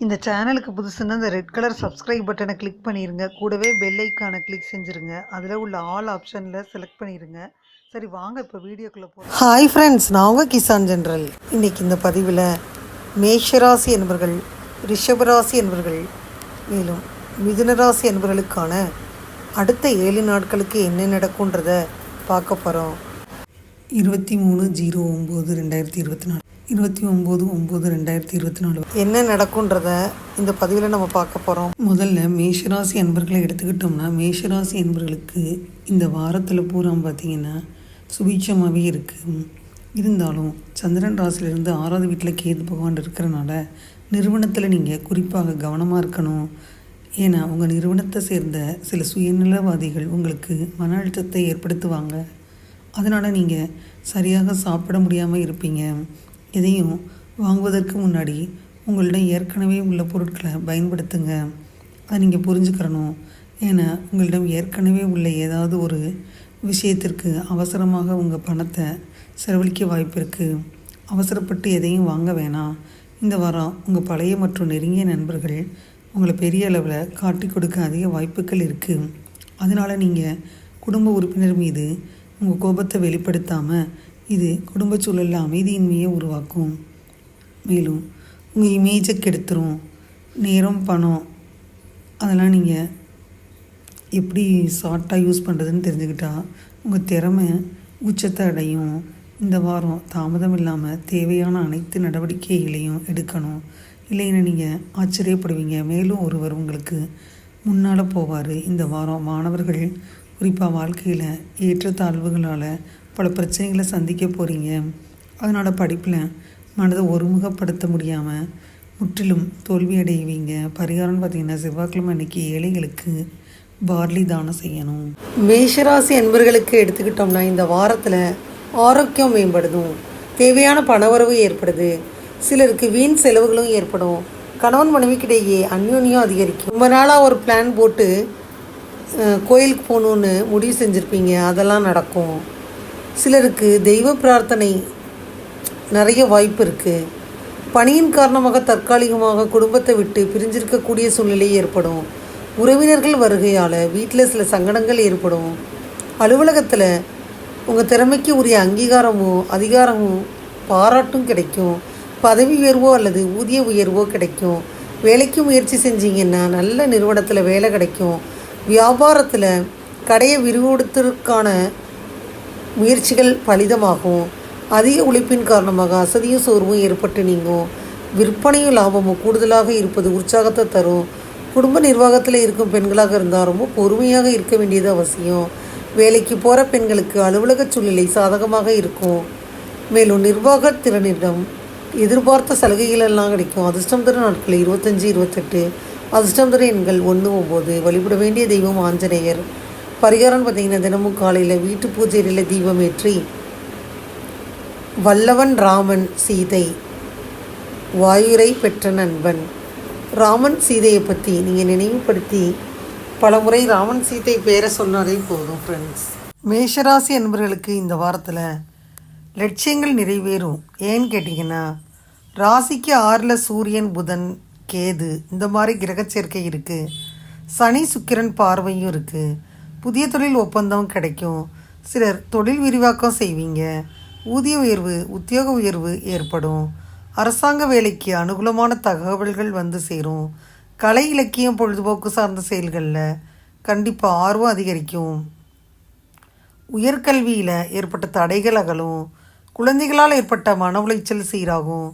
இந்த சேனலுக்கு புதுசுன்னா இந்த ரெட் கலர் சப்ஸ்கிரைப் பட்டனை கிளிக் பண்ணிடுங்க. கூடவே பெல் ஐக்கானை கிளிக் செஞ்சுருங்க. அதில் உள்ள ஆல் ஆப்ஷனில் செலக்ட் பண்ணிடுங்க. சரி வாங்க இப்போ வீடியோக்குள்ளே போகிறோம். ஹாய் ஃப்ரெண்ட்ஸ், நான் உங்கள் கிசான் ஜென்ரல். இன்றைக்கி இந்த பதிவில் மேஷராசி என்பவர்கள், ரிஷபராசி என்பவர்கள், மேலும் மிதுனராசி என்பவர்களுக்கான அடுத்த 7 நாட்களுக்கு என்ன நடக்கும்ன்றத பார்க்க போகிறோம். 23/09/2024 29/9/2024 என்ன நடக்கும்ன்றத இந்த பதிவில் நம்ம பார்க்க போகிறோம். முதல்ல மேஷராசி அன்பர்களை எடுத்துக்கிட்டோம்னா, மேஷராசி அன்பர்களுக்கு இந்த வாரத்தில் பூரா பார்த்திங்கன்னா சுபீட்சமாகவே இருக்குது. இருந்தாலும் சந்திரன் ராசியிலிருந்து 6வது வீட்டில் கேது பகவான் இருக்கிறனால நிறுவனத்தில் நீங்கள் குறிப்பாக கவனமாக இருக்கணும். ஏன்னா உங்கள் நிறுவனத்தை சேர்ந்த சில சுயநலவாதிகள் உங்களுக்கு மன அழுத்தத்தை ஏற்படுத்துவாங்க. அதனால் நீங்கள் சரியாக சாப்பிட முடியாமல் இருப்பீங்க. எதையும் வாங்குவதற்கு முன்னாடி உங்களிடம் ஏற்கனவே உள்ள பொருட்களை பயன்படுத்துங்க. அதை நீங்கள் புரிஞ்சுக்கிறணும். ஏன்னா உங்களிடம் ஏற்கனவே உள்ள ஏதாவது ஒரு விஷயத்திற்கு அவசரமாக உங்கள் பணத்தை செலவழிக்க வாய்ப்பு இருக்குது. அவசரப்பட்டு எதையும் வாங்க வேணாம். இந்த வாரம் உங்கள் பழைய மற்றும் நெருங்கிய நண்பர்கள் உங்களை பெரிய அளவில் காட்டி கொடுக்க அதிக வாய்ப்புகள் இருக்குது. அதனால் நீங்கள் குடும்ப உறுப்பினர் மீது உங்கள் கோபத்தை வெளிப்படுத்தாமல் இது குடும்ப சூழலில் அமைதியின்மையை உருவாக்கும். மேலும் உங்கள் இமேஜை கெடுத்துரும். நேரம், பணம் அதெல்லாம் நீங்கள் எப்படி ஷார்ட்டாக யூஸ் பண்ணுறதுன்னு தெரிஞ்சுக்கிட்டா உங்கள் திறமை உச்சத்தை அடையும். இந்த வாரம் தாமதம் இல்லாமல் தேவையான அனைத்து நடவடிக்கைகளையும் எடுக்கணும். இல்லைன்னா நீங்கள் ஆச்சரியப்படுவீங்க. மேலும் ஒருவர் உங்களுக்கு முன்னால் போவார். இந்த வாரம் மாணவர்கள் குறிப்பாக வாழ்க்கையில் ஏற்றத்தாழ்வுகளால் பல பிரச்சனைகளை சந்திக்க போகிறீங்க. அதனால் படிப்பில் மனதை ஒருமுகப்படுத்த முடியாமல் முற்றிலும் தோல்வி அடைவீங்க. பரிகாரம்னு பார்த்திங்கன்னா, செவ்வாய்க்கிழமை அன்றைக்கி ஏழைகளுக்கு பார்லி தானம் செய்யணும். மேஷராசி அன்பர்களுக்கு எடுத்துக்கிட்டோம்னா, இந்த வாரத்தில் ஆரோக்கியம் மேம்படுதும், தேவையான பணவரவு ஏற்படுது. சிலருக்கு வீண் செலவுகளும் ஏற்படும். கணவன் மனைவிக்கிடையே அந்யோன்யம் அதிகரிக்கும். ரொம்ப நாளாக ஒரு பிளான் போட்டு கோயிலுக்கு போகணுன்னு முடிவு செஞ்சுருப்பீங்க, அதெல்லாம் நடக்கும். சிலருக்கு தெய்வ பிரார்த்தனை நிறைய வாய்ப்பு இருக்குது. பணியின் காரணமாக தற்காலிகமாக குடும்பத்தை விட்டு பிரிஞ்சிருக்கக்கூடிய சூழ்நிலை ஏற்படும். உறவினர்கள் வருகையால் வீட்டில் சில சங்கடங்கள் ஏற்படும். அலுவலகத்தில் உங்கள் திறமைக்கு உரிய அங்கீகாரமோ அதிகாரமோ பாராட்டும் கிடைக்கும். பதவி உயர்வோ அல்லது ஊதிய உயர்வோ கிடைக்கும். வேலைக்கு முயற்சி செஞ்சீங்கன்னா நல்ல நிறுவனத்தில் வேலை கிடைக்கும். வியாபாரத்தில் கடையை விரிவுபடுத்துவதற்கான முயற்சிகள் பலிதமாகும். அதிக உழைப்பின் காரணமாக அசதியும் சோர்வும் ஏற்பட்டு நீங்கும். விற்பனையும் லாபமும் கூடுதலாக இருப்பது உற்சாகத்தை தரும். குடும்ப நிர்வாகத்தில் இருக்கும் பெண்களாக இருந்தால் ரொம்ப பொறுமையாக இருக்க வேண்டியது அவசியம். வேலைக்கு போகிற பெண்களுக்கு அலுவலக சூழ்நிலை சாதகமாக இருக்கும். மேலும் நிர்வாக திறனிடம் எதிர்பார்த்த சலுகைகள் எல்லாம் கிடைக்கும். அதிர்ஷ்டம் தரும் நாட்கள் 25, 28. அதிர்ஷ்டம் தரும் எண்கள் 1, 9. வழிபட வேண்டிய தெய்வம் ஆஞ்சநேயர். பரிகாரம்னு பார்த்திங்கன்னா, தினமும் காலையில் வீட்டு பூஜையில் தீபம் ஏற்றி வல்லவன் ராமன் சீதை வாயுரை பெற்ற நண்பன் ராமன் சீதையை பற்றி நீங்கள் நினைவுபடுத்தி பலமுறை ராமன் சீதை பேரை சொன்னாலே போதும் ஃப்ரெண்ட்ஸ். மேஷராசி என்பவர்களுக்கு இந்த வாரத்தில் லட்சியங்கள் நிறைவேறும். ஏன்னு கேட்டிங்கன்னா, ராசிக்கு 6ல் சூரியன், புதன், கேது இந்த மாதிரி கிரக சேர்க்கை இருக்குது. சனி சுக்கிரன் பார்வையும் இருக்குது. புதிய தொழில் ஒப்பந்தம் கிடைக்கும். சிலர் தொழில் விரிவாக்கம் செய்வீங்க. ஊதிய உயர்வு, உத்தியோக உயர்வு ஏற்படும். அரசாங்க வேலைக்கு அனுகூலமான தகவல்கள் வந்து சேரும். கலை, இலக்கியம், பொழுதுபோக்கு சார்ந்த செயல்களில் கண்டிப்பாக ஆர்வம் அதிகரிக்கும். உயர்கல்வியில் ஏற்பட்ட தடைகள் அகலும். குழந்தைகளால் ஏற்பட்ட மன உளைச்சல் சீராகும்.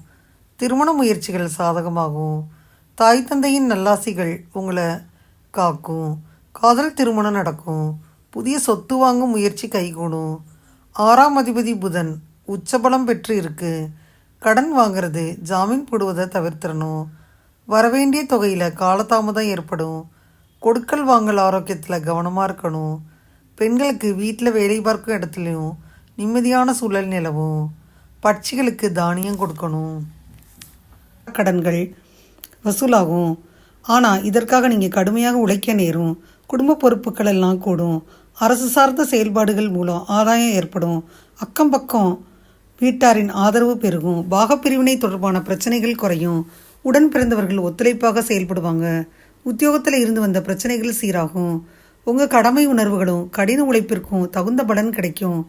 திருமண முயற்சிகள் சாதகமாகும். தாய் தந்தையின் நல்லாசிகள் உங்களை காக்கும். காதல் திருமணம் நடக்கும். புதிய சொத்து வாங்கும் முயற்சி கைகூடும். 6ஆம் அதிபதி புதன் உச்சபலம் பெற்று இருக்கு. கடன் வாங்கிறது, ஜாமீன் போடுவதை தவிர்த்திடணும். வரவேண்டிய தொகையில் காலதாமதம் ஏற்படும். கொடுக்கல் வாங்கல் ஆரோக்கியத்தில் கவனமாக இருக்கணும். பெண்களுக்கு வீட்டில் வேலை பார்க்கும் இடத்துலையும் நிம்மதியான சூழல் நிலவும். பட்சிகளுக்கு தானியம் கொடுக்கணும். கடன்கள் வசூலாகும். ஆனால் இதற்காக நீங்கள் கடுமையாக உழைக்க நேரும். குடும்ப பொறுப்புகள் எல்லாம் கூடும். அரசு சார்ந்த செயல்பாடுகள் மூலம் ஆதாயம் ஏற்படும். அக்கம் பக்கம் வீட்டாரின் ஆதரவு பெருகும். பாகப்பிரிவினை தொடர்பான பிரச்சனைகள் குறையும். உடன் பிறந்தவர்கள் ஒத்துழைப்பாக செயல்படுவாங்க. உத்தியோகத்தில் இருந்து வந்த பிரச்சனைகள் சீராகும். உங்கள் கடமை உணர்வுகளும் கடின உழைப்பிற்கும் தகுந்த பலன் கிடைக்கும்.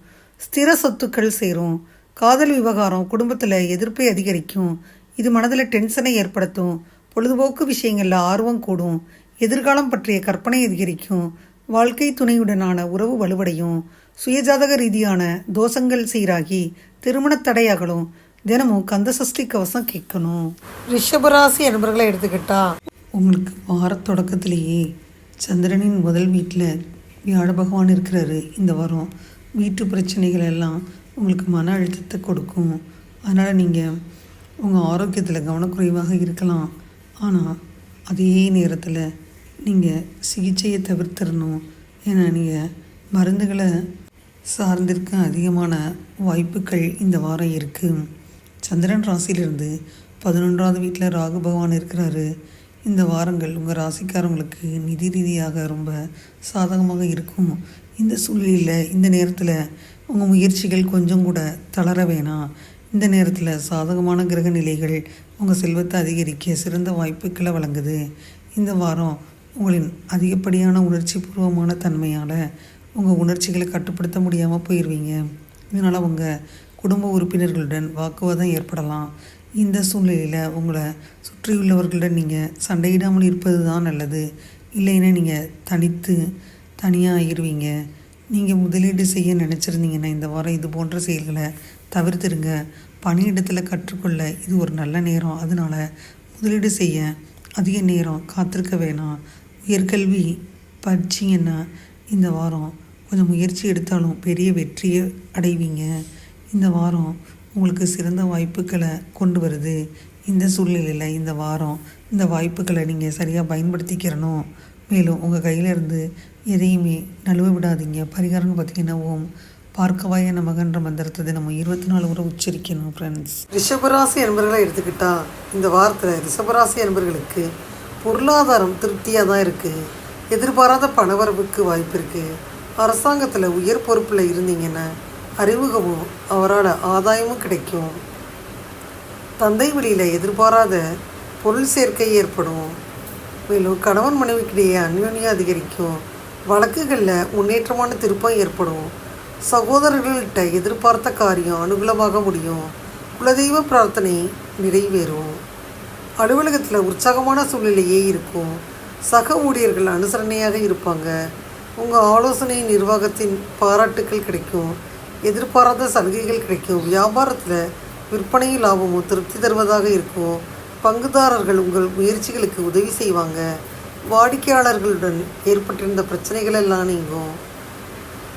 ஸ்திர சொத்துக்கள் சேரும். காதல் விவகாரம் குடும்பத்தில் எதிர்ப்பை அதிகரிக்கும். இது மனதில் டென்ஷனை ஏற்படுத்தும். பொழுதுபோக்கு விஷயங்களில் ஆர்வம் கூடும். எதிர்காலம் பற்றிய கற்பனை அதிகரிக்கும். வாழ்க்கை துணையுடனான உறவு வலுவடையும். சுயஜாதக ரீதியான தோஷங்கள் சீராகி திருமண தடையாகலும். தினமும் கந்தசஷ்டி கவசம் கேட்கணும். ரிஷபராசி என்பவர்களை எடுத்துக்கிட்டா உங்களுக்கு வார தொடக்கத்திலேயே சந்திரனின் முதல் வீட்டில் வியாழ பகவான் இருக்கிறாரு. இந்த வாரம் வீட்டு பிரச்சனைகள் எல்லாம் உங்களுக்கு மன அழுத்தத்தை கொடுக்கும். அதனால் நீங்கள் உங்கள் ஆரோக்கியத்தில் கவனக்குறைவாக இருக்கலாம். ஆனால் அதே நேரத்தில் நீங்கள் சிகிச்சையை தவிர்த்திடணும். ஏன்னா நீங்கள் மருந்துகளை சார்ந்திருக்க அதிகமான வாய்ப்புகள் இந்த வாரம் இருக்குது. சந்திரன் ராசியிலிருந்து 11வது வீட்டில் ராகு பகவான் இருக்கிறாரு. இந்த வாரங்கள் உங்கள் ராசிக்காரங்களுக்கு நிதி ரீதியாக ரொம்ப சாதகமாக இருக்கும். இந்த சூழ்நிலையில் இந்த நேரத்தில் உங்கள் முயற்சிகள் கொஞ்சம் கூட தளர வேணாம். இந்த நேரத்தில் சாதகமான கிரக நிலைகள் உங்கள் செல்வத்தை அதிகரிக்க சிறந்த வாய்ப்புகளை வழங்குது. இந்த வாரம் உங்களின் அதிகப்படியான உணர்ச்சி பூர்வமான தன்மையால் உங்கள் உணர்ச்சிகளை கட்டுப்படுத்த முடியாமல் போயிடுவீங்க. இதனால் உங்கள் குடும்ப உறுப்பினர்களுடன் வாக்குவாதம் ஏற்படலாம். இந்த சூழ்நிலையில் உங்களை சுற்றியுள்ளவர்களுடன் நீங்கள் சண்டையிடாமல் இருப்பது தான் நல்லது. இல்லைன்னா நீங்கள் தனியாக ஆகிடுவீங்க. நீங்கள் முதலீடு செய்ய நினச்சிருந்தீங்கன்னா இந்த வாரம் இது போன்ற செயல்களை தவிர்த்துருங்க. பணியிடத்தில் கற்றுக்கொள்ள இது ஒரு நல்ல நேரம். அதனால் முதலீடு செய்ய அதிக நேரம் காத்திருக்க வேணாம். உயர்கல்வி படிச்சிங்கன்னா இந்த வாரம் கொஞ்சம் முயற்சி எடுத்தாலும் பெரிய வெற்றியை அடைவீங்க. இந்த வாரம் உங்களுக்கு சிறந்த வாய்ப்புகளை கொண்டு வருது. இந்த சூழ்நிலையில் இந்த வாரம் இந்த வாய்ப்புகளை நீங்கள் சரியாக பயன்படுத்திக்கிறணும். மேலும் உங்கள் கையிலேருந்து எதையுமே நழுவ விடாதீங்க. பரிகாரம்னு பார்த்திங்கன்னா ஓம் பார்க்கவாய நமகன்ற மந்திரத்தை தினமும் 24 முறை உச்சரிக்கணும் ஃப்ரெண்ட்ஸ். ரிஷபராசி என்பவர்களை எடுத்துக்கிட்டால் இந்த வாரத்தில் ரிஷபராசி என்பவர்களுக்கு பொருளாதாரம் திருப்தியாக தான் இருக்குது. எதிர்பாராத பணவரவுக்கு வாய்ப்பு இருக்குது. அரசாங்கத்தில் உயர் பொறுப்பில் இருந்தீங்கன்னா அறிமுகமும் அவரால் ஆதாயமும் கிடைக்கும். தந்தை வழியில் எதிர்பாராத பொருள் சேர்க்கை ஏற்படும். மேலும் கணவன் மனைவிக்கிடையே அந்யோன்யம் அதிகரிக்கும். வழக்குகளில் முன்னேற்றமான திருப்பம் ஏற்படும். சகோதரர்கள்கிட்ட எதிர்பார்த்த காரியம் அனுகூலமாக முடியும். குலதெய்வ பிரார்த்தனை நிறைவேறும். அலுவலகத்தில் உற்சாகமான சூழ்நிலையே இருக்கும். சக ஊழியர்கள் அனுசரணையாக இருப்பாங்க. உங்கள் ஆலோசனை நிர்வாகத்தின் பாராட்டுக்கள் கிடைக்கும். எதிர்பாராத சலுகைகள் கிடைக்கும். வியாபாரத்தில் விற்பனை லாபமும் திருப்தி தருவதாக இருக்கும். பங்குதாரர்கள் உங்கள் முயற்சிகளுக்கு உதவி செய்வாங்க. வாடிக்கையாளர்களுடன் ஏற்பட்டிருந்த பிரச்சனைகள் எல்லாம் நீங்கும்.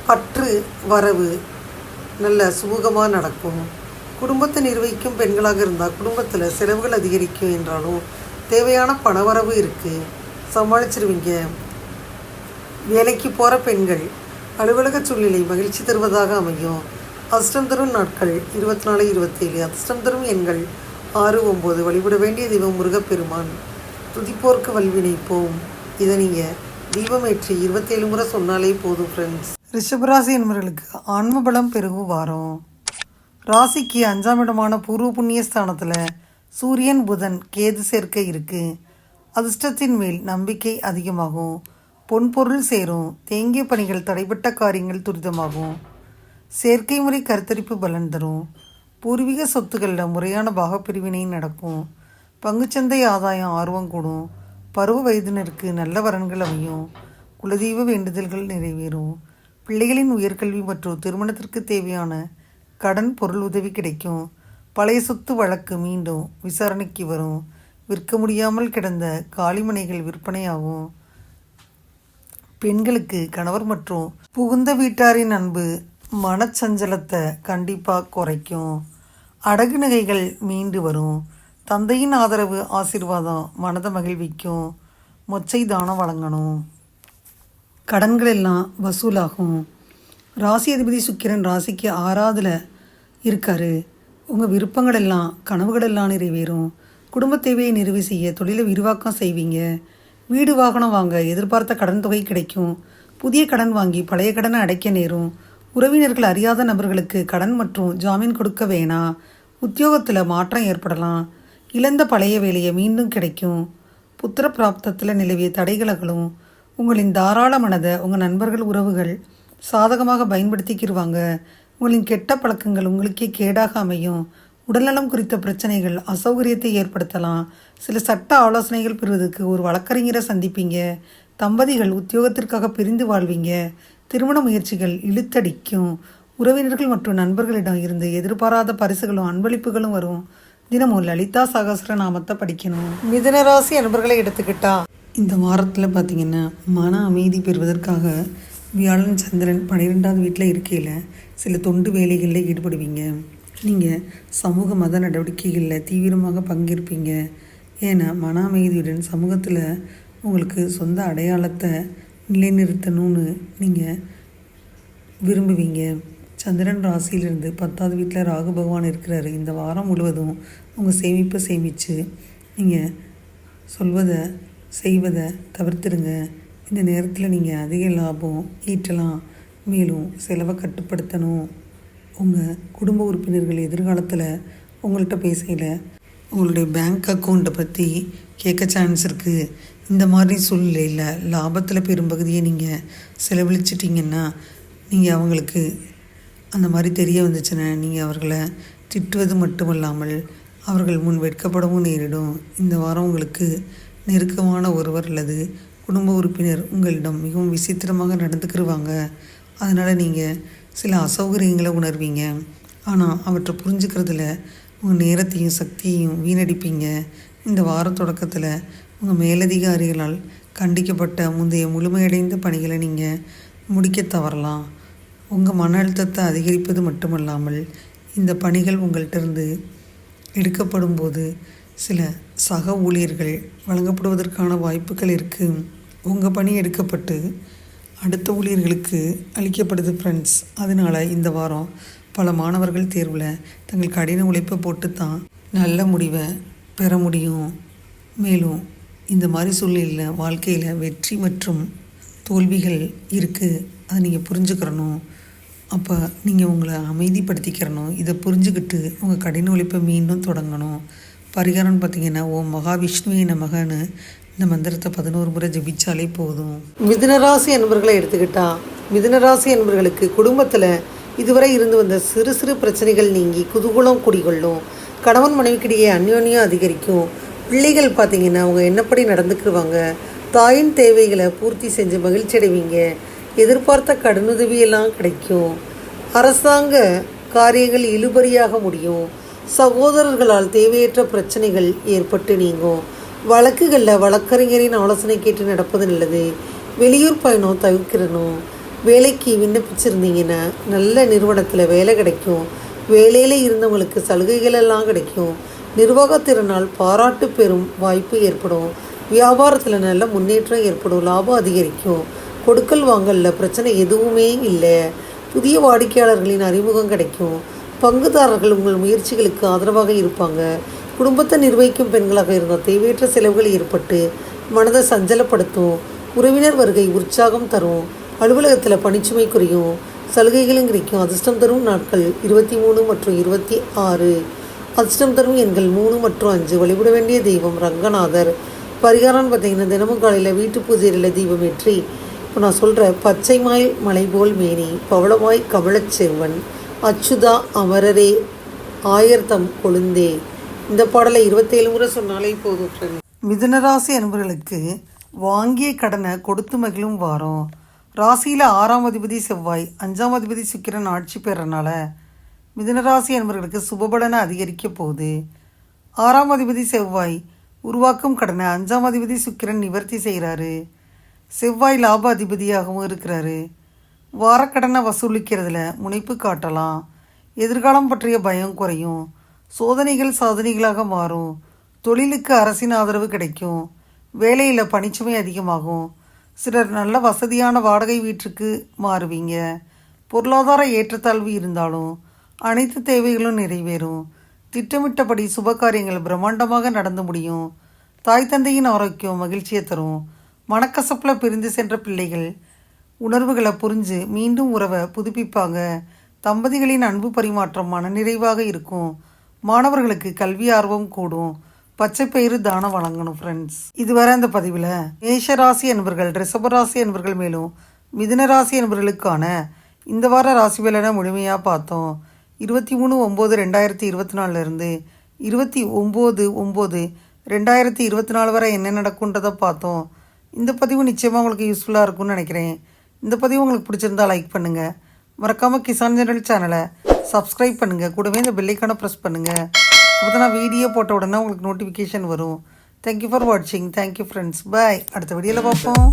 பற்று வரவு நல்ல சுமூகமாக நடக்கும். குடும்பத்தை நிர்வகிக்கும் பெண்களாக இருந்தால் குடும்பத்தில் செலவுகள் அதிகரிக்கும். என்றாலும் தேவையான பணவரவு இருக்குது, சமாளிச்சிருவீங்க. வேலைக்கு போகிற பெண்கள் அலுவலக சூழ்நிலை மகிழ்ச்சி தருவதாக அமையும். அதிர்ஷ்டம் தரும் நாட்கள் 24, 27. அதிர்ஷ்டம் தரும் எண்கள் 6, 9. வழிபட வேண்டிய தெய்வம் முருகப்பெருமான். துதிப்போர்க்கு வல்வினை போம். இதை நீங்கள் தீபமேற்றி 27 முறை சொன்னாலே போதும் ஃப்ரெண்ட்ஸ். ரிஷபராசி என்பவர்களுக்கு ஆன்ம பலம் பெருகும் வாரம். ராசிக்கு 5ஆம் இடமான பூர்வ புண்ணிய ஸ்தானத்தில் சூரியன் புதன் கேது சேர்க்கை இருக்குது. அதிர்ஷ்டத்தின் மேல் நம்பிக்கை அதிகமாகும். பொன்பொருள் சேரும். தேங்கிய பணிகள் தடைப்பட்ட காரியங்கள் துரிதமாகும். செயற்கை முறை கருத்தரிப்பு பலன் தரும். பூர்வீக சொத்துக்களில் முறையான பாகப்பிரிவினை நடக்கும். பங்குச்சந்தை ஆதாயம் ஆர்வம் கூடும். பருவ வயதினருக்கு நல்ல வரன்கள் அமையும். குலதெய்வ வேண்டுதல்கள் நிறைவேறும். பிள்ளைகளின் உயர்கல்வி மற்றும் திருமணத்திற்கு தேவையான கடன் பொருள் உதவி கிடைக்கும். பழைய சொத்து வழக்கு மீண்டும் விசாரணைக்கு வரும். விற்க முடியாமல் கிடந்த காலிமனைகள் விற்பனையாகும். பெண்களுக்கு கணவர் மற்றும் புகுந்த வீட்டாரின் அன்பு மனச்சஞ்சலத்தை கண்டிப்பாக குறைக்கும். அடகு நகைகள் மீண்டு வரும். தந்தையின் ஆதரவு ஆசீர்வாதம் மனதை மகிழ்விக்கும். மொச்சை தானம் வழங்கணும். கடன்கள் எல்லாம் வசூலாகும். ராசி அதிபதி சுக்கிரன் ராசிக்கு 6ஆவதுல இருக்காரு. உங்கள் விருப்பங்கள் எல்லாம் கனவுகள் எல்லாம் நிறைவேறும். குடும்ப தேவையை நிறைவு செய்ய தொழிலை விரிவாக்கம் செய்வீங்க. வீடு வாகனம் வாங்க எதிர்பார்த்த கடன் தொகை கிடைக்கும். புதிய கடன் வாங்கி பழைய கடனை அடைக்க நேரும். உறவினர்கள் அறியாத நபர்களுக்கு கடன் மற்றும் ஜாமீன் கொடுக்க வேணாம். உத்தியோகத்தில் மாற்றம் ஏற்படலாம். இழந்த பழைய வேலையை மீண்டும் கிடைக்கும். புத்திர பிராப்தத்தில் நிலவிய தடைகளகளும் உங்களின் தாராள மனதை உங்கள் நண்பர்கள் உறவுகள் சாதகமாக பயன்படுத்திக்கிடுவாங்க. உங்களின் கெட்ட பழக்கங்கள் உங்களுக்கே கேடாக அமையும். உடல்நலம் குறித்த பிரச்சனைகள் அசௌகரியத்தை ஏற்படுத்தலாம். சில சட்ட ஆலோசனைகள் பெறுவதற்கு ஒரு வழக்கறிஞரை சந்திப்பீங்க. தம்பதிகள் உத்தியோகத்திற்காக பிரிந்து வாழ்வீங்க. திருமண முயற்சிகள் இழுத்தடிக்கும். உறவினர்கள் மற்றும் நண்பர்களிடம் இருந்து எதிர்பாராத பரிசுகளும் அன்பளிப்புகளும் வரும். தினமும் லலிதா சகஸ்ர நாமத்தை படிக்கணும். மிதுனராசி அன்பர்களை எடுத்துக்கிட்டா இந்த வாரத்தில் பார்த்தீங்கன்னா மன அமைதி பெறுவதற்காக வியாழன் சந்திரன் 12வது வீட்டில் இருக்கையில் சில தொண்டு வேலைகளில் ஈடுபடுவீங்க. நீங்கள் சமூக மத நடவடிக்கைகளில் தீவிரமாக பங்கேற்பீங்க. ஏன்னா மன அமைதியுடன் சமூகத்தில் உங்களுக்கு சொந்த அடையாளத்தை நிலைநிறுத்தணும்னு நீங்கள் விரும்புவீங்க. சந்திரன் ராசியிலிருந்து 10வது வீட்டில் ராகு பகவான் இருக்கிறாரு. இந்த வாரம் முழுவதும் உங்கள் சேமிப்பை சேமித்து நீங்கள் சொல்வதை செய்வதை தவிர்த்துடுங்க. இந்த நேரத்தில் நீங்கள் அதிக லாபம் ஈட்டலாம். மேலும் செலவை கட்டுப்படுத்தணும். உங்கள் குடும்ப உறுப்பினர்கள் எதிர்காலத்தில் உங்கள்கிட்ட பேசையில் உங்களுடைய பேங்க் அக்கௌண்ட்டை பற்றி கேட்க சான்ஸ் இருக்குது. இந்த மாதிரி சூழ்நிலையில் லாபத்தில் பெரும்பகுதியை நீங்கள் செலவழிச்சிட்டிங்கன்னா நீங்கள் அவங்களுக்கு அந்த மாதிரி தெரிய வந்துச்சுன்னா நீங்கள் அவர்களை திட்டுவது மட்டுமல்லாமல் அவர்கள் முன் வெட்கப்படவும் நேரிடும். இந்த வாரம் உங்களுக்கு நெருக்கமான ஒருவர் அல்லது குடும்ப உறுப்பினர் உங்களிடம் மிகவும் விசித்திரமாக நடந்துக்கிடுவாங்க. அதனால் நீங்கள் சில அசௌகரியங்களை உணர்வீங்க. ஆனால் அவற்றை புரிஞ்சுக்கிறதுல உங்கள் நேரத்தையும் சக்தியையும் வீணடிப்பீங்க. இந்த வார தொடக்கத்தில் உங்கள் மேலதிகாரிகளால் கண்டிக்கப்பட்ட முந்தைய முழுமையடைந்த பணிகளை நீங்கள் முடிக்க தவறலாம். உங்கள் மன அழுத்தத்தை அதிகரிப்பது மட்டுமல்லாமல் இந்த பணிகள் உங்கள்கிட்டருந்து எடுக்கப்படும் போது சில சக ஊழியர்கள் வழங்கப்படுவதற்கான வாய்ப்புகள் இருக்குது. உங்கள் பணி எடுக்கப்பட்டு அடுத்த ஊழியர்களுக்கு அளிக்கப்படுது ஃப்ரெண்ட்ஸ். அதனால் இந்த வாரம் பல மாணவர்கள் தேர்வில் தங்கள் கடின உழைப்பை போட்டு தான் நல்ல முடிவை பெற முடியும். மேலும் இந்த மாதிரி சூழ்நிலையில் வாழ்க்கையில் வெற்றி மற்றும் தோல்விகள் இருக்குது. அதை நீங்கள் புரிஞ்சுக்கிறணும். அப்போ நீங்கள் உங்களை அமைதிப்படுத்திக்கிறணும். இதை புரிஞ்சுக்கிட்டு உங்கள் கடின உழைப்பை மீண்டும் தொடங்கணும். பரிகாரம்னு பார்த்தீங்கன்னா ஓம் மகாவிஷ்ணுவே நமகன்னு இந்த மந்திரத்தை 11 முறை ஜபிச்சாலே போதும். மிதுனராசி என்பவர்களை எடுத்துக்கிட்டா மிதுனராசி என்பவர்களுக்கு குடும்பத்தில் இதுவரை இருந்து வந்த சிறு சிறு பிரச்சனைகள் நீங்கி குதூகலம் குடிகொள்ளும். கணவன் மனைவிக்கிடையே அந்யோன்யம் அதிகரிக்கும். பிள்ளைகள் பார்த்தீங்கன்னா அவங்க என்னப்படி நடந்துக்குருவாங்க. தாயின் தேவைகளை பூர்த்தி செஞ்சு மகிழ்ச்சி அடைவீங்க. எதிர்பார்த்த கடனுதவியெல்லாம் கிடைக்கும். அரசாங்க காரியங்கள் இழுபறியாக முடியும். சகோதரர்களால் தேவையற்ற பிரச்சனைகள் ஏற்பட்டு நீங்கும். வழக்குகளில் வழக்கறிஞரின் ஆலோசனை கேட்டு நடப்பது நல்லது. வெளியூர் பயணம் தவிர்க்கிறணும். வேலைக்கு விண்ணப்பிச்சிருந்தீங்கன்னா நல்ல நிறுவனத்தில் வேலை கிடைக்கும். வேலையில் இருந்தவங்களுக்கு சலுகைகள் எல்லாம் கிடைக்கும். நிர்வாகத்திறனால் பாராட்டு பெறும் வாய்ப்பு ஏற்படும். வியாபாரத்தில் நல்ல முன்னேற்றம் ஏற்படும். லாபம் அதிகரிக்கும். கொடுக்கல் வாங்கலில் பிரச்சனை எதுவுமே இல்லை. புதிய வாடிக்கையாளர்களின் அறிமுகம் கிடைக்கும். பங்குதாரர்கள் உங்கள் முயற்சிகளுக்கு ஆதரவாக இருப்பாங்க. குடும்பத்தை நிர்வகிக்கும் பெண்களாக இருந்தால் தேவையற்ற செலவுகள் ஏற்பட்டு மனதை சஞ்சலப்படுத்தும். உறவினர் வருகை உற்சாகம் தரும். அலுவலகத்தில் பணிச்சுமை குறையும். சலுகைகளும் கிடைக்கும். அதிர்ஷ்டம் தரும் நாட்கள் 23 மற்றும் 26. அதிர்ஷ்டம் தரும் எண்கள் 3 மற்றும் 5. வழிபட வேண்டிய தெய்வம் ரங்கநாதர். பரிகாரம்னு பார்த்தீங்கன்னா தினமும் காலையில் வீட்டு பூஜையில் தீபம் ஏற்றி இப்போ நான் சொல்கிற பச்சைமாய் மலை போல் மேனி பவளமாய் கமலச் செல்வன் அச்சுதா அமரரே ஆயர்தம் கொழுந்தே இந்த பாடலை 27 முறை சொன்னாலே போதும் ஃப்ரெண்ட். மிதுனராசி அன்பர்களுக்கு வாங்கிய கடனை கொடுத்து மகிழும் வாரம். ராசியில் 6ஆம் அதிபதி செவ்வாய் 5ஆம் அதிபதி சுக்கிரன் ஆட்சி பெறனால மிதுனராசி அன்பர்களுக்கு சுபபலனை அதிகரிக்க போகுது. 6ஆம் அதிபதி செவ்வாய் உருவாக்கும் கடனை 5ஆம் அதிபதி சுக்கிரன் நிவர்த்தி செய்கிறாரு. செவ்வாய் லாப அதிபதியாகவும் இருக்கிறாரு. வாரக்கடனை வசூலிக்கிறதுல முனைப்பு காட்டலாம். எதிர்காலம் பற்றிய பயம் குறையும். சோதனைகள் சாதனைகளாக மாறும். தொழிலுக்கு அரசின் ஆதரவு கிடைக்கும். வேலையில் பணிச்சுமை அதிகமாகும். சிலர் நல்ல வசதியான வாடகை வீட்டுக்கு மாறுவீங்க. பொருளாதார ஏற்றத்தாழ்வு இருந்தாலும் அனைத்து தேவைகளும் நிறைவேறும். திட்டமிட்டபடி சுப காரியங்கள் பிரம்மாண்டமாக நடந்து முடியும். தாய் தந்தையின் ஆரோக்கியம் மகிழ்ச்சியை தரும். மனக்கசப்பில் பிரிந்து சென்ற பிள்ளைகள் உணர்வுகளை புரிஞ்சு மீண்டும் உறவை புதுப்பிப்பாங்க. தம்பதிகளின் அன்பு பரிமாற்றம் மனநிறைவாக இருக்கும். மாணவர்களுக்கு கல்வி ஆர்வம் கூடும். பச்சை பயிறு தானம் வழங்கணும் ஃப்ரெண்ட்ஸ். இதுவரை அந்த பதிவில் மேஷராசி என்பர்கள், ரிஷபராசி என்பர்கள் மேலும் மிதுன ராசி என்பவர்களுக்கான இந்த வார ராசி பலனை முழுமையாக பார்த்தோம். 23/9/2024 29/9/2024 வரை என்ன நடக்குன்றதை பார்த்தோம். இந்த பதிவு நிச்சயமாக உங்களுக்கு யூஸ்ஃபுல்லாக இருக்கும்னு நினைக்கிறேன். இந்த பதிவு உங்களுக்கு பிடிச்சிருந்தா லைக் பண்ணுங்கள். மறக்காமல் கிசான் ஜெனரல் சேனலை சப்ஸ்கிரைப் பண்ணுங்கள். கூடவே இந்த பெல்லைக்கான ப்ரெஸ் பண்ணுங்கள். அப்போ தான் நான் வீடியோ போட்ட உடனே உங்களுக்கு நோட்டிஃபிகேஷன் வரும். தேங்க்யூ ஃபார் வாட்சிங். Thank you friends. பாய். அடுத்த வீடியோவில் பார்ப்போம்.